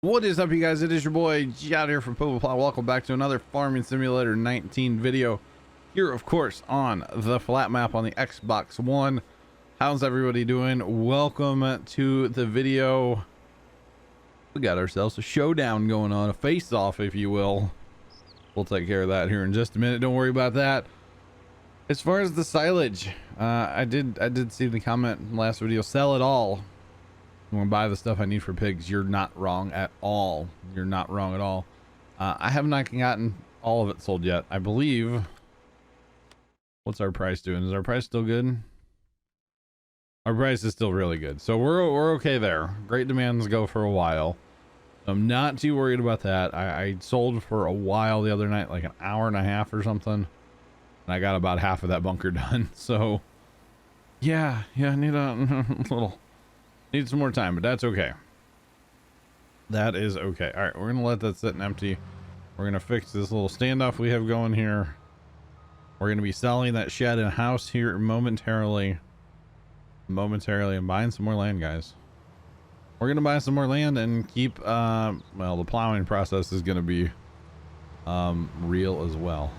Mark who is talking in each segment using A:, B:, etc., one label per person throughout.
A: What is up, you guys? It is your boy Jad here from Puma Plow. Welcome back to another Farming Simulator 19 video here, of course, on the FLATMAP on the Xbox One. How's everybody doing? Welcome to the video. We got ourselves a showdown going on, a face-off, if you will. We'll take care of that here in just a minute. Don't worry about that. As far as the silage, I did see the comment in the last video, sell it all. I'm gonna buy the stuff I need for pigs. You're not wrong at all. You're not wrong at all. I have not gotten all of it sold yet. I believe. What's our price doing? Is our price still good? Our price is still really good, so we're okay there. Great demands go for a while. I'm not too worried about that. I sold for a while the other night, like an hour and a half or something, and I got about half of that bunker done. So yeah, I need a little. Need some more time, but that's okay. That is okay. All right, we're gonna let that sit and empty. We're gonna fix this little standoff we have going here. We're gonna be selling that shed and house here momentarily and buying some more land, guys. We're gonna buy some more land and keep well, the plowing process is gonna be real as well.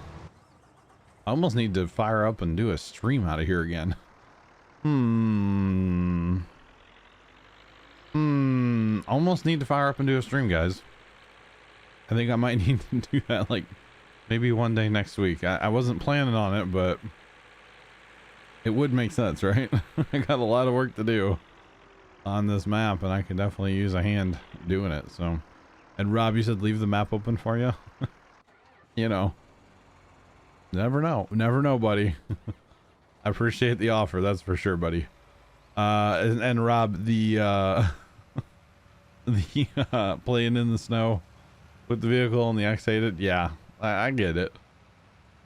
A: I almost need to fire up and do a stream out of here again. Almost need to fire up and do a stream, guys. I think I might need to do that, like maybe one day next week. I wasn't planning on it, but it would make sense, right? I got a lot of work to do on this map, and I could definitely use a hand doing it. So, and Rob, you said leave the map open for you. You know, never know, buddy. I appreciate the offer, that's for sure, buddy. And Rob, the playing in the snow with the vehicle and the X-Hated, yeah, I get it.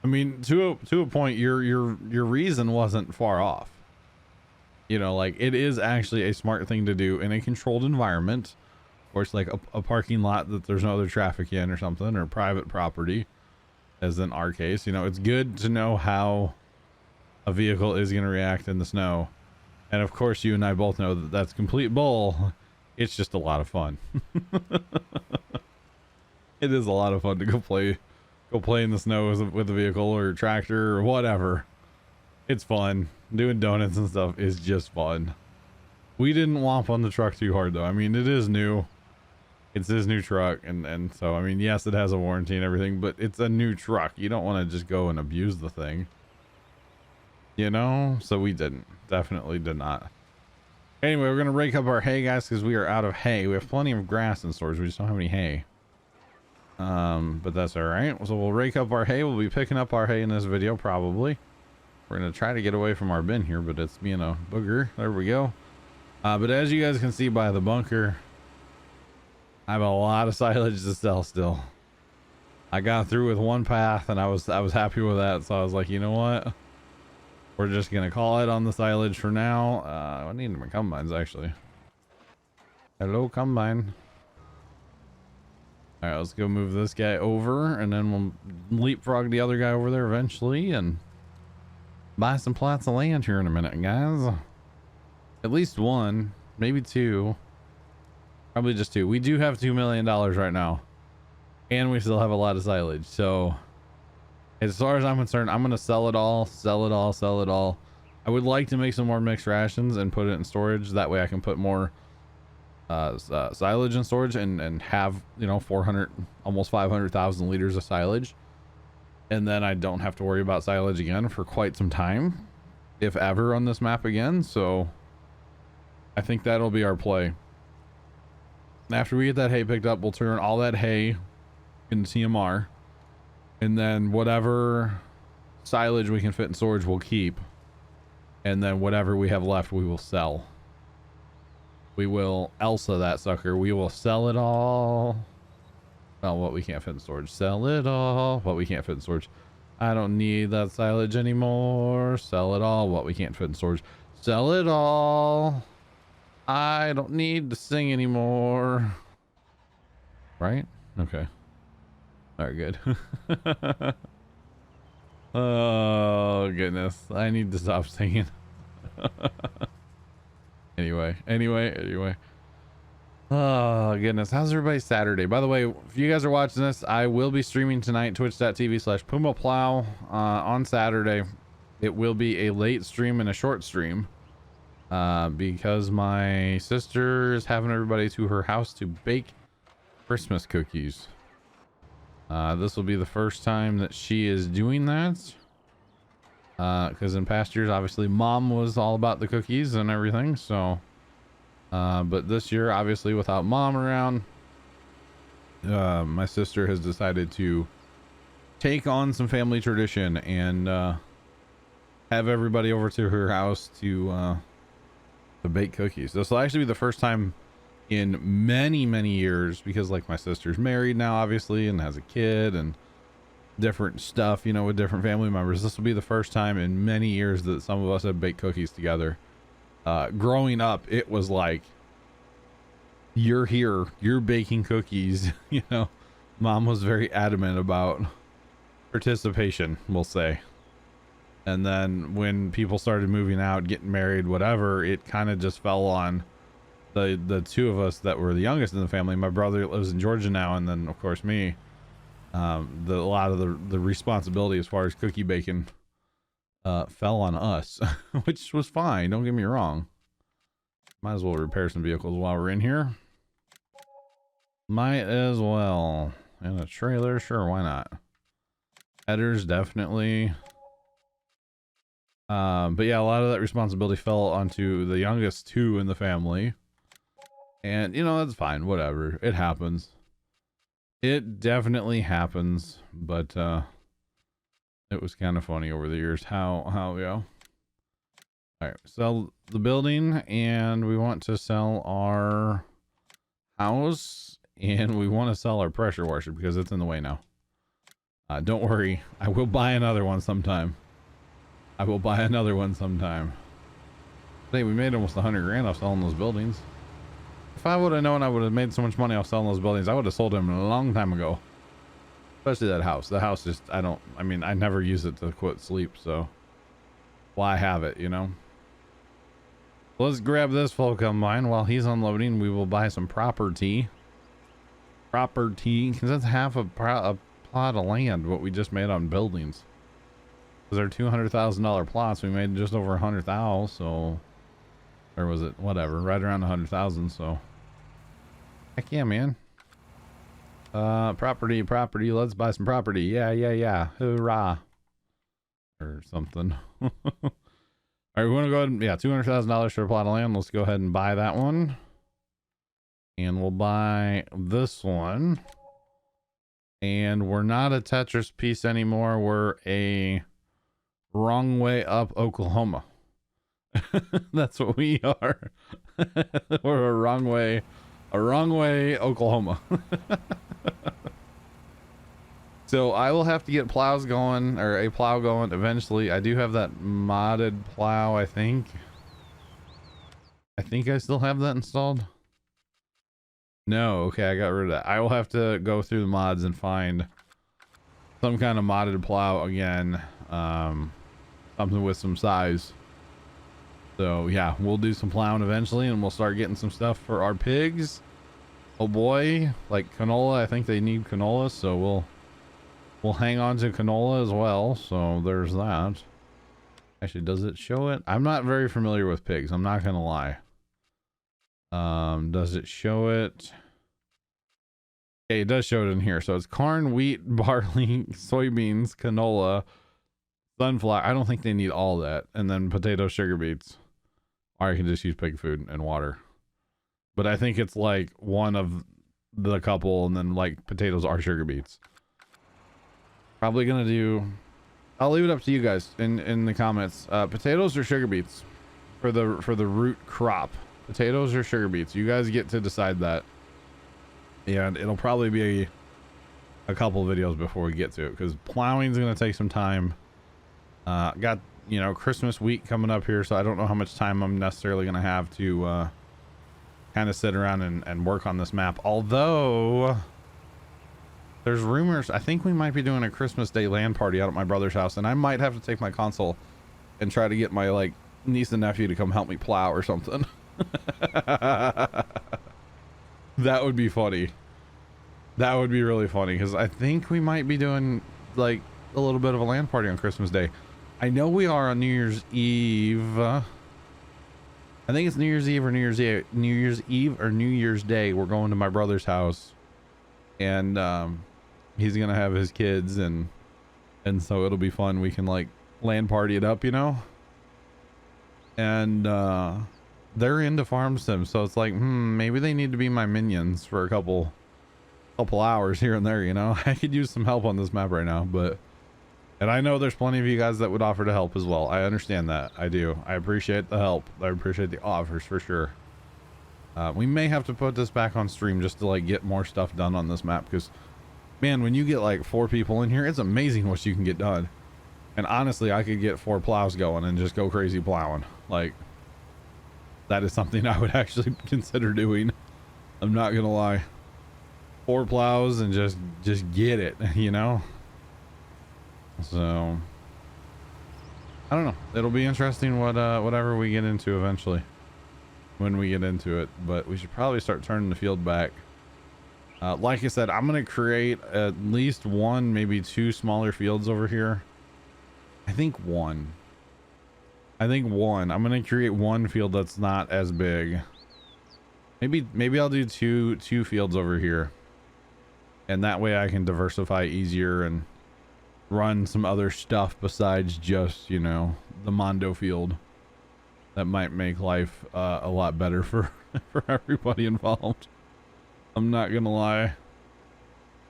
A: I mean, to a point, your reason wasn't far off. You know, like, it is actually a smart thing to do in a controlled environment, or it's like a parking lot that there's no other traffic in or something, or private property, as in our case. You know, it's good to know how a vehicle is going to react in the snow. And of course, you and I both know that that's complete bull. It's just a lot of fun. It is a lot of fun to go play in the snow with a vehicle or a tractor or whatever. It's fun. Doing donuts and stuff is just fun. We didn't womp on the truck too hard, though. I mean, it is new. It's his new truck, and so, I mean, yes, it has a warranty and everything, but it's a new truck. You don't want to just go and abuse the thing. You know? So we didn't. Definitely did not. Anyway, we're going to rake up our hay, guys, because we are out of hay. We have plenty of grass in storage. We just don't have any hay. But that's all right. So we'll rake up our hay. We'll be picking up our hay in this video, probably. We're going to try to get away from our bin here, but it's being a booger. There we go. But as you guys can see by the bunker, I have a lot of silage to sell still. I got through with one path, and I was happy with that. So I was like, you know what? We're just gonna call it on the silage for now. I need my combines, actually. Hello, combine. All right, let's go move this guy over, and then we'll leapfrog the other guy over there eventually and buy some plots of land here in a minute, guys. At least one, maybe two. Probably just two. We do have $2 million right now, and we still have a lot of silage, so as far as I'm concerned, I'm going to sell it all. I would like to make some more mixed rations and put it in storage. That way I can put more silage in storage and have, you know, 400, almost 500,000 liters of silage. And then I don't have to worry about silage again for quite some time, if ever, on this map again. So I think that'll be our play. After we get that hay picked up, we'll turn all that hay into TMR. And then whatever silage we can fit in storage, we'll keep. And then whatever we have left, we will sell. We will Elsa that sucker. We will sell it all. Well, what we can't fit in storage. Sell it all. What we can't fit in storage. I don't need that silage anymore. Sell it all. What we can't fit in storage. Sell it all. I don't need to sing anymore. Right? Okay. All right, good. Oh goodness, I need to stop singing. Anyway. Oh goodness, how's everybody's Saturday? By the way, if you guys are watching this, I will be streaming tonight, twitch.tv/Puma Plow on Saturday. It will be a late stream and a short stream because my sister is having everybody to her house to bake Christmas cookies. This will be the first time that she is doing that because in past years, obviously, mom was all about the cookies and everything, so but this year, obviously, without mom around, my sister has decided to take on some family tradition and have everybody over to her house to bake cookies. This will actually be the first time in many years, because like my sister's married now, obviously, and has a kid and different stuff, you know, with different family members. This will be the first time in many years that some of us have baked cookies together. Growing up, it was like, you're here, you're baking cookies. You know, mom was very adamant about participation, we'll say. And then when people started moving out, getting married, whatever, it kind of just fell on the two of us that were the youngest in the family. My brother lives in Georgia now, and then of course me. A lot of the responsibility as far as cookie baking fell on us, which was fine, don't get me wrong. Might as well repair some vehicles while we're in here. Might as well. And a trailer, sure, why not? Headers, definitely. But yeah, a lot of that responsibility fell onto the youngest two in the family. And, you know, that's fine, whatever. It happens. It definitely happens, but it was kind of funny over the years how we go. All right, sell the building, and we want to sell our house, and we want to sell our pressure washer because it's in the way now. Don't worry, I will buy another one sometime. I will buy another one sometime. Hey, we made almost 100 grand off selling those buildings. If I would have known I would have made so much money off selling those buildings, I would have sold them a long time ago. Especially that house. The house just, I never use it to quit sleep, so why have it, you know? Let's grab this full combine. While he's unloading, we will buy some property. Because that's half a plot of land, what we just made on buildings. Because they're $200,000 plots, we made just over 100,000, so... Or was it, whatever, right around 100,000, so... Heck yeah, man. Property, let's buy some property. Yeah. Hoorah. Or something. Alright, we want to go ahead and, yeah, $200,000 for a plot of land. Let's go ahead and buy that one. And we'll buy this one. And we're not a Tetris piece anymore. We're a wrong way up Oklahoma. That's what we are. We're a wrong way Oklahoma. So I will have to get plows going, or a plow going eventually. I do have that modded plow, I think I still have that installed. No, okay, I got rid of that. I will have to go through the mods and find some kind of modded plow again. Something with some size. So yeah, we'll do some plowing eventually, and we'll start getting some stuff for our pigs. Oh boy, like canola. I think they need canola, so we'll hang on to canola as well. So there's that. Actually, does it show it? I'm not very familiar with pigs, I'm not gonna lie. Does it show it? Okay, it does show it in here. So it's corn, wheat, barley, soybeans, canola, sunflower. I don't think they need all that. And then potatoes, sugar beets. Or I can just use pig food and water. But I think it's like one of the couple, and then like potatoes are sugar beets. Probably gonna do, I'll leave it up to you guys in the comments. Potatoes or sugar beets for the root crop. Potatoes or sugar beets. You guys get to decide that. And it'll probably be a couple videos before we get to it, because plowing is gonna take some time. Got, you know, Christmas week coming up here, so I don't know how much time I'm necessarily gonna have to kind of sit around and work on this map. Although there's rumors, I think we might be doing a Christmas Day LAN party out at my brother's house, and I might have to take my console and try to get my like niece and nephew to come help me plow or something. That would be funny. That would be really funny, because I think we might be doing like a little bit of a land party on Christmas Day. I know we are on New Year's Eve. I think it's New Year's Eve or New Year's Day. We're going to my brother's house, and he's gonna have his kids, and so it'll be fun. We can like land party it up, you know. And they're into farm sim, so it's like, maybe they need to be my minions for a couple hours here and there, you know. I could use some help on this map right now, and I know there's plenty of you guys that would offer to help as well. I understand that. I do. I appreciate the help. I appreciate the offers for sure. We may have to put this back on stream just to like get more stuff done on this map, because man, when you get like 4 people in here, it's amazing what you can get done. And honestly, I could get 4 plows going and just go crazy plowing. Like, that is something I would actually consider doing. I'm not gonna lie. 4 plows and just get it, you know. So I don't know. It'll be interesting whatever we get into eventually, when we get into it. But we should probably start turning the field back. Like I said, I'm gonna create at least 1, maybe 2 smaller fields over here. I think one. I'm gonna create 1 field that's not as big. Maybe I'll do two fields over here, and that way I can diversify easier and run some other stuff besides just, you know, the Mondo field. That might make life a lot better for everybody involved. I'm not gonna lie.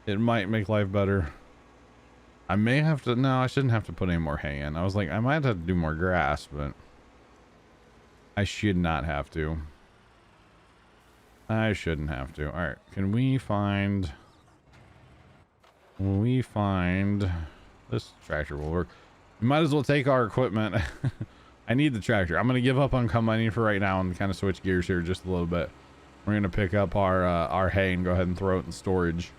A: It might make life better. I may have to, no, I shouldn't have to put any more hay in. I was like, I might have to do more grass, but I should not have to. I shouldn't have to. All right, can we find this tractor will work. We might as well take our equipment. I need the tractor. I'm going to give up on combining for right now and kind of switch gears here just a little bit. We're going to pick up our hay and go ahead and throw it in storage.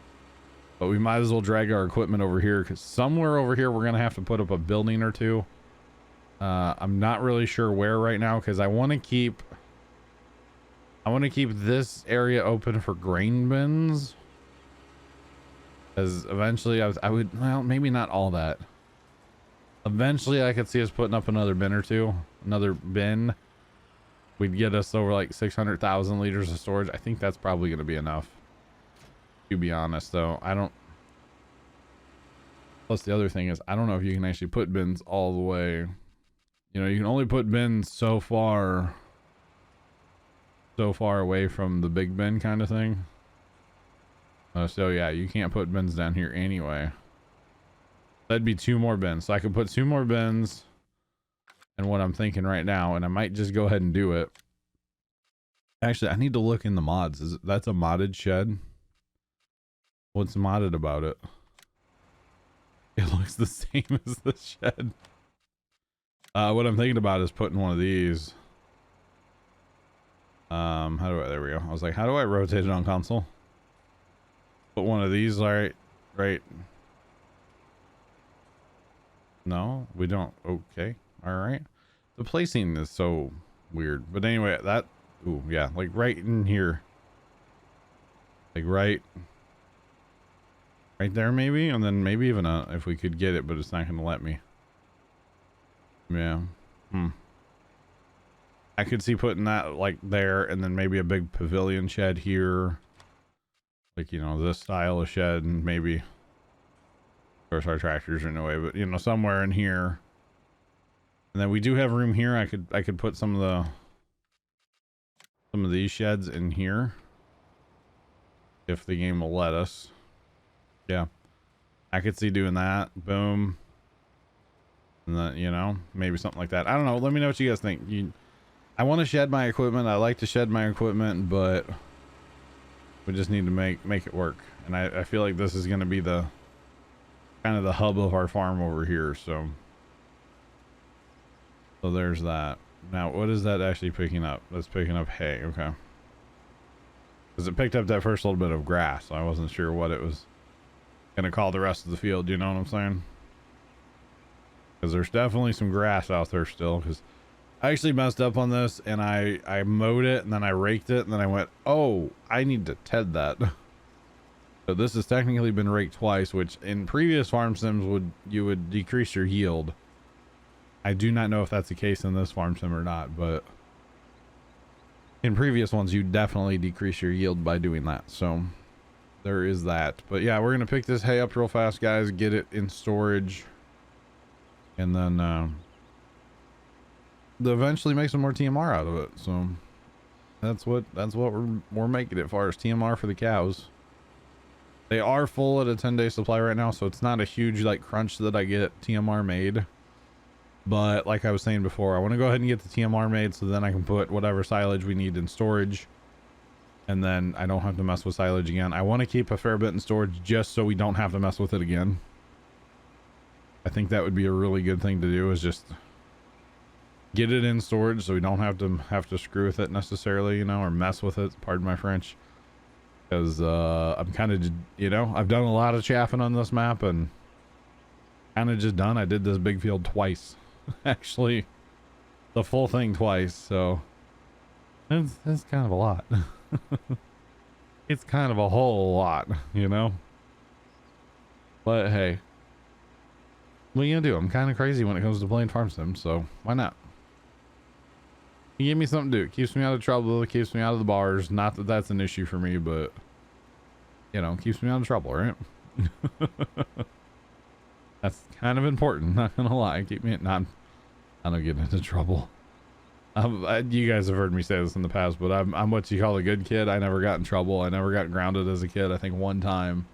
A: But we might as well drag our equipment over here, because somewhere over here we're going to have to put up a building or two. I'm not really sure where right now, because I want to keep this area open for grain bins. Because eventually I would, well, maybe not all that. Eventually I could see us putting up another bin or two. Another bin. We'd get us over like 600,000 liters of storage. I think that's probably going to be enough. To be honest, though, I don't. Plus, the other thing is, I don't know if you can actually put bins all the way. You know, you can only put bins so far away from the big bin kind of thing. So yeah, you can't put bins down here anyway. That'd be 2 more bins. So I could put 2 more bins. And what I'm thinking right now, and I might just go ahead and do it. Actually, I need to look in the mods. That's a modded shed? What's modded about it? It looks the same as the shed. What I'm thinking about is putting one of these. There we go. I was like, how do I rotate it on console? Put one of these, right? No, we don't. Okay. All right. The placing is so weird. But anyway, that, ooh, yeah, like right in here. Like right there maybe, and then maybe even if we could get it, but it's not going to let me. Yeah. I could see putting that like there, and then maybe a big pavilion shed here. Like, you know, this style of shed, and maybe, of course our tractors are in the way, but you know, somewhere in here. And then we do have room here. I could put some of these sheds in here. If the game will let us. Yeah. I could see doing that. Boom. And then, you know, maybe something like that. I don't know. Let me know what you guys think. I want to shed my equipment. I like to shed my equipment, but we just need to make it work. And I feel like this is going to be the kind of the hub of our farm over here. So there's that. Now, what is that actually picking up? That's picking up hay. Okay. Because it picked up that first little bit of grass. So I wasn't sure what it was going to call the rest of the field. You know what I'm saying? Because there's definitely some grass out there still. Because I actually messed up on this, and I mowed it, and then I raked it, and then I went, oh, I need to TED that. So this has technically been raked twice, which in previous farm sims you would decrease your yield. I do not know if that's the case in this farm sim or not, but in previous ones you definitely decrease your yield by doing that. So there is that. But yeah, we're gonna pick this hay up real fast, guys, get it in storage, and then eventually make some more TMR out of it. So that's what we're making it for, is TMR for the cows. They are full at a 10-day supply right now, so it's not a huge like crunch that I get TMR made. But like I was saying before, I want to go ahead and get the TMR made so then I can put whatever silage we need in storage, and then I don't have to mess with silage again. I want to keep a fair bit in storage just so we don't have to mess with it again. I think that would be a really good thing to do, is just get it in storage so we don't have to screw with it necessarily, you know, or mess with it, pardon my French. Because I'm kind of, you know, I've done a lot of chaffing on this map and kind of just done. I did this big field twice. Actually, the full thing twice, so it's kind of a lot. It's kind of a whole lot, you know. But hey, what are you gonna do? I'm kind of crazy when it comes to playing farm sim, so why not? You give me something to do. It keeps me out of trouble. It keeps me out of the bars. Not that that's an issue for me, but you know, keeps me out of trouble, right? That's kind of important. Not gonna lie. Keep me not. I don't get into trouble. You guys have heard me say this in the past, but I'm what you call a good kid. I never got in trouble. I never got grounded as a kid. I think one time.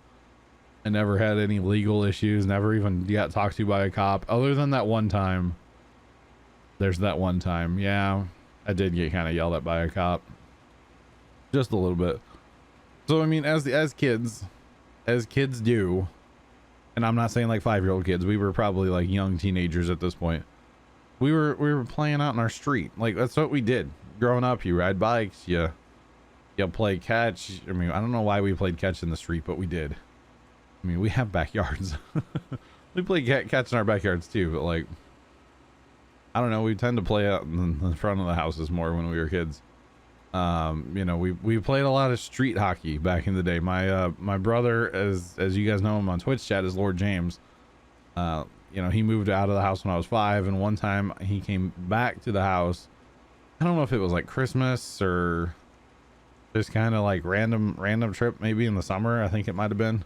A: I never had any legal issues. Never even got talked to by a cop. Other than that one time. There's that one time. Yeah, I did get kind of yelled at by a cop. Just a little bit. So I mean, as kids do, and I'm not saying like 5-year-old kids. We were probably like young teenagers at this point. We were playing out in our street. Like that's what we did growing up. You ride bikes, you play catch. I mean, I don't know why we played catch in the street, but we did. I mean, we have backyards. We play catch in our backyards too, but like, I don't know. We tend to play out in the front of the houses more when we were kids. You know, we played a lot of street hockey back in the day. My brother, as you guys know him on Twitch chat, is Lord James. You know, he moved out of the house when I was 5, and one time he came back to the house. I don't know if it was like Christmas or just kind of like random trip, maybe in the summer. I think it might have been.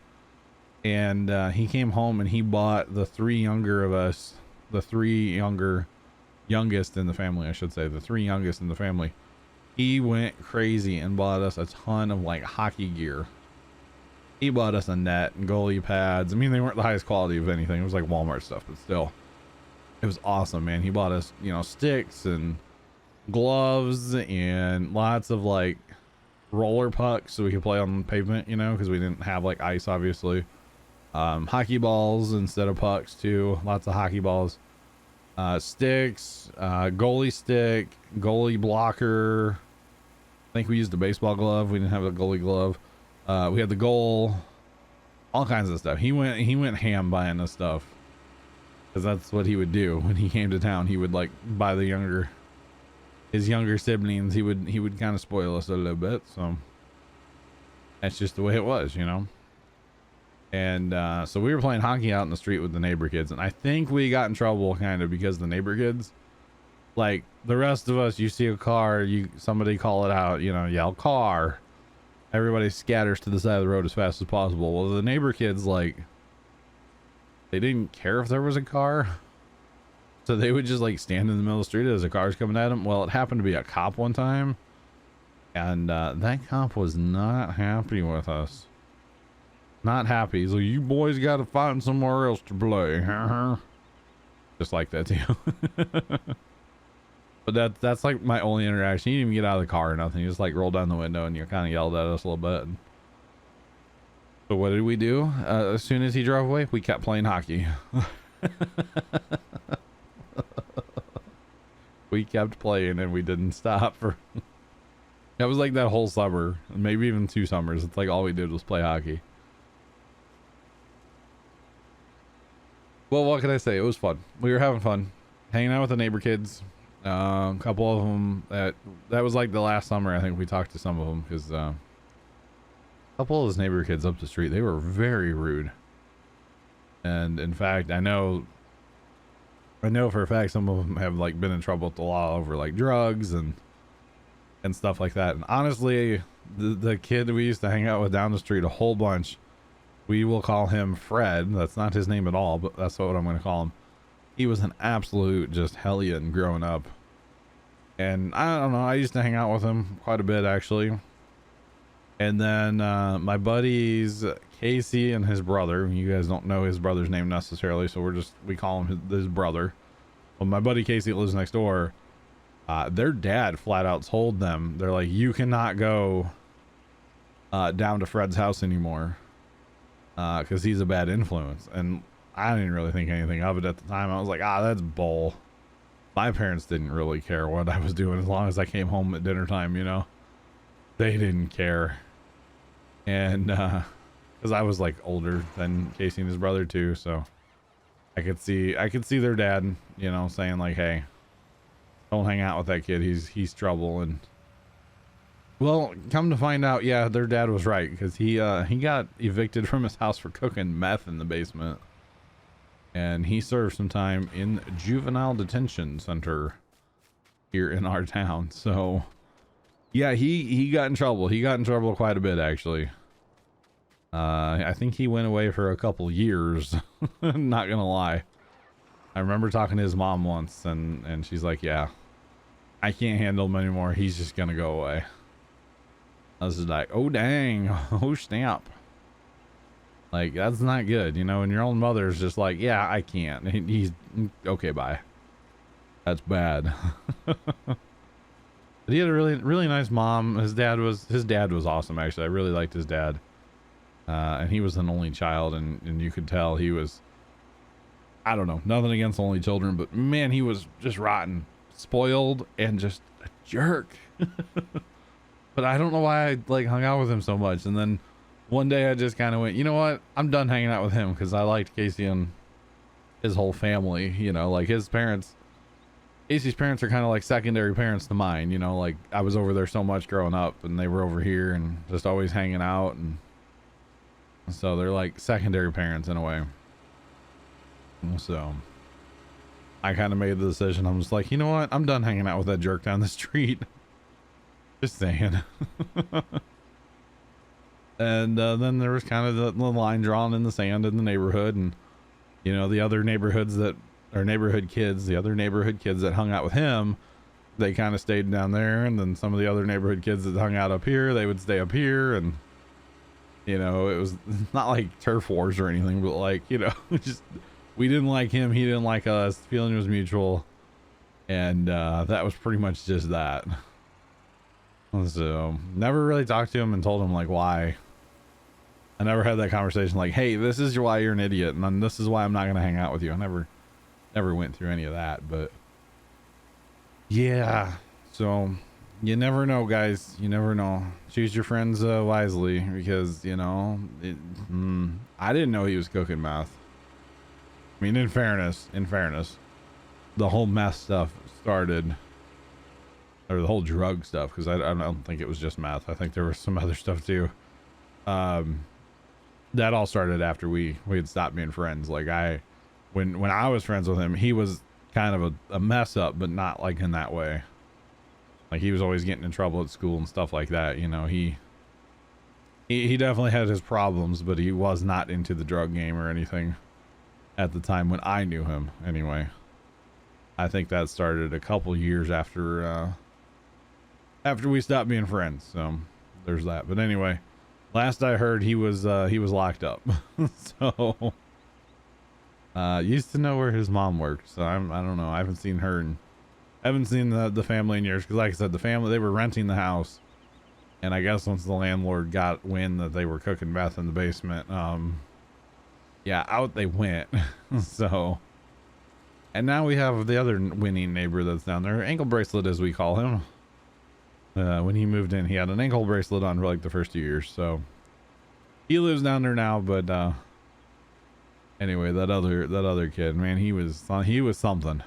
A: And he came home and he bought the 3 younger of us, the 3 youngest in the family, I should say, the 3 youngest in the family. He went crazy and bought us a ton of like hockey gear. He bought us a net and goalie pads. I mean, they weren't the highest quality of anything. It was like Walmart stuff, but still, it was awesome, man. He bought us, you know, sticks and gloves and lots of like roller pucks so we could play on the pavement, you know, because we didn't have like ice, obviously. Hockey balls instead of pucks too. Lots of hockey balls. Sticks, goalie stick, goalie blocker. I think we used a baseball glove. We didn't have a goalie glove. We had the goal, all kinds of stuff. He went ham buying this stuff because that's what he would do when he came to town. He would like buy his younger siblings. He would kind of spoil us a little bit. So that's just the way it was, you know. And so we were playing hockey out in the street with the neighbor kids, and I think we got in trouble kind of because the neighbor kids, like the rest of us, you see a car, somebody call it out, you know, yell car. Everybody scatters to the side of the road as fast as possible. Well, the neighbor kids, like, they didn't care if there was a car, so they would just like stand in the middle of the street as a car's coming at them. Well, it happened to be a cop one time, and that cop was not happy with us. Not happy. He's like, you boys got to find somewhere else to play. Just like that too. But that's like my only interaction. He didn't even get out of the car or nothing. He just like rolled down the window and you kind of yelled at us a little bit. But what did we do? As soon as he drove away, we kept playing hockey. We kept playing and we didn't stop for that was like that whole summer, maybe even 2 summers. It's like all we did was play hockey. Well, what can I say? It was fun. We were having fun hanging out with the neighbor kids. A couple of them that was like the last summer. I think we talked to some of them because a couple of his neighbor kids up the street, they were very rude. And in fact, I know for a fact some of them have like been in trouble with the law over like drugs and stuff like that. And honestly, the kid we used to hang out with down the street a whole bunch, we will call him Fred. That's not his name at all, but that's what I'm going to call him. He was an absolute just hellion growing up. And I don't know, I used to hang out with him quite a bit actually. And then my buddies Casey and his brother, you guys don't know his brother's name necessarily, so we call him his brother. Well, my buddy Casey lives next door. Their dad flat out told them, they're like, you cannot go down to Fred's house anymore because he's a bad influence. And I didn't really think anything of it at the time. I was like, that's bull. My parents didn't really care what I was doing as long as I came home at dinner time, you know. They didn't care. And because I was like older than Casey and his brother too, so I could see their dad, you know, saying like, hey, don't hang out with that kid, he's trouble. And well, come to find out, yeah, their dad was right, because he got evicted from his house for cooking meth in the basement, and he served some time in juvenile detention center here in our town. So yeah, he got in trouble. He got in trouble quite a bit actually. I think he went away for a couple years. Not gonna lie. I remember talking to his mom once, and she's like, yeah, I can't handle him anymore, he's just gonna go away. I was just like, oh dang, oh snap. Like, that's not good, you know, and your own mother's just like, yeah, I can't. He's okay, bye. That's bad. But he had a really nice mom. His dad was awesome actually. I really liked his dad. And he was an only child, and you could tell he was, I don't know, nothing against only children, but man, he was just rotten, spoiled, and just a jerk. But I don't know why I like hung out with him so much. And then one day I just kind of went, you know what, I'm done hanging out with him, because I liked Casey and his whole family, you know, like his parents. Casey's parents are kind of like secondary parents to mine, you know, like I was over there so much growing up, and they were over here and just always hanging out, and so they're like secondary parents in a way. So I kind of made the decision. I'm just like, you know what, I'm done hanging out with that jerk down the street. Just saying. And then there was kind of the line drawn in the sand in the neighborhood, and you know, the other neighborhoods that are neighborhood kids, the other neighborhood kids that hung out with him, they kind of stayed down there, and then some of the other neighborhood kids that hung out up here, they would stay up here. And you know, it was not like turf wars or anything, but like, you know, just we didn't like him, he didn't like us, feeling was mutual, and that was pretty much just that. So never really talked to him and told him like why. I never had that conversation like, hey, this is why you're an idiot, and then this is why I'm not going to hang out with you. I never went through any of that. But yeah, so you never know, guys, you never know. Choose your friends wisely, because you know I didn't know he was cooking meth. I mean, in fairness, the whole meth stuff started, or the whole drug stuff, because I don't think it was just meth. I think there was some other stuff too. That all started after we had stopped being friends. Like when I was friends with him, he was kind of a mess up, but not like in that way. Like he was always getting in trouble at school and stuff like that. You know, he definitely had his problems, but he was not into the drug game or anything at the time when I knew him anyway. I think that started a couple years after we stopped being friends. So there's that. But anyway, last I heard, he was locked up. So used to know where his mom worked. So I don't know. I haven't seen her, and I haven't seen the family in years. Cause like I said, the family, they were renting the house. And I guess once the landlord got wind that they were cooking meth in the basement, yeah, out they went. So, and now we have the other winning neighbor that's down there, ankle bracelet as we call him. When he moved in, he had an ankle bracelet on for like the first 2 years. So he lives down there now. But anyway, that other kid, man, he was something.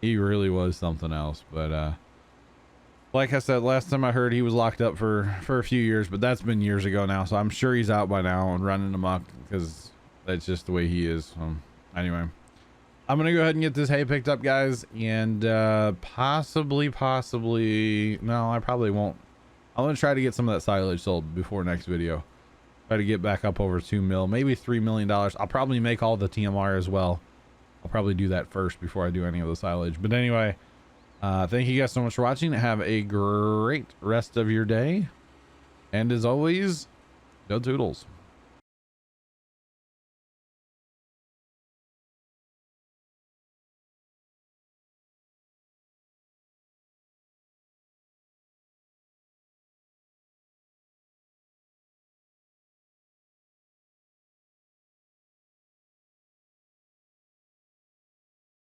A: He really was something else. But like I said, last time I heard, he was locked up for a few years, but that's been years ago now. So I'm sure he's out by now and running amok, because that's just the way he is. Anyway, I'm gonna go ahead and get this hay picked up, guys, and possibly, no, I probably won't. I'm gonna try to get some of that silage sold before next video. Try to get back up over 2 mil, maybe $3 million. I'll probably make all the TMR as well. I'll probably do that first before I do any of the silage. But anyway, thank you guys so much for watching. Have a great rest of your day, and as always, go Toodles.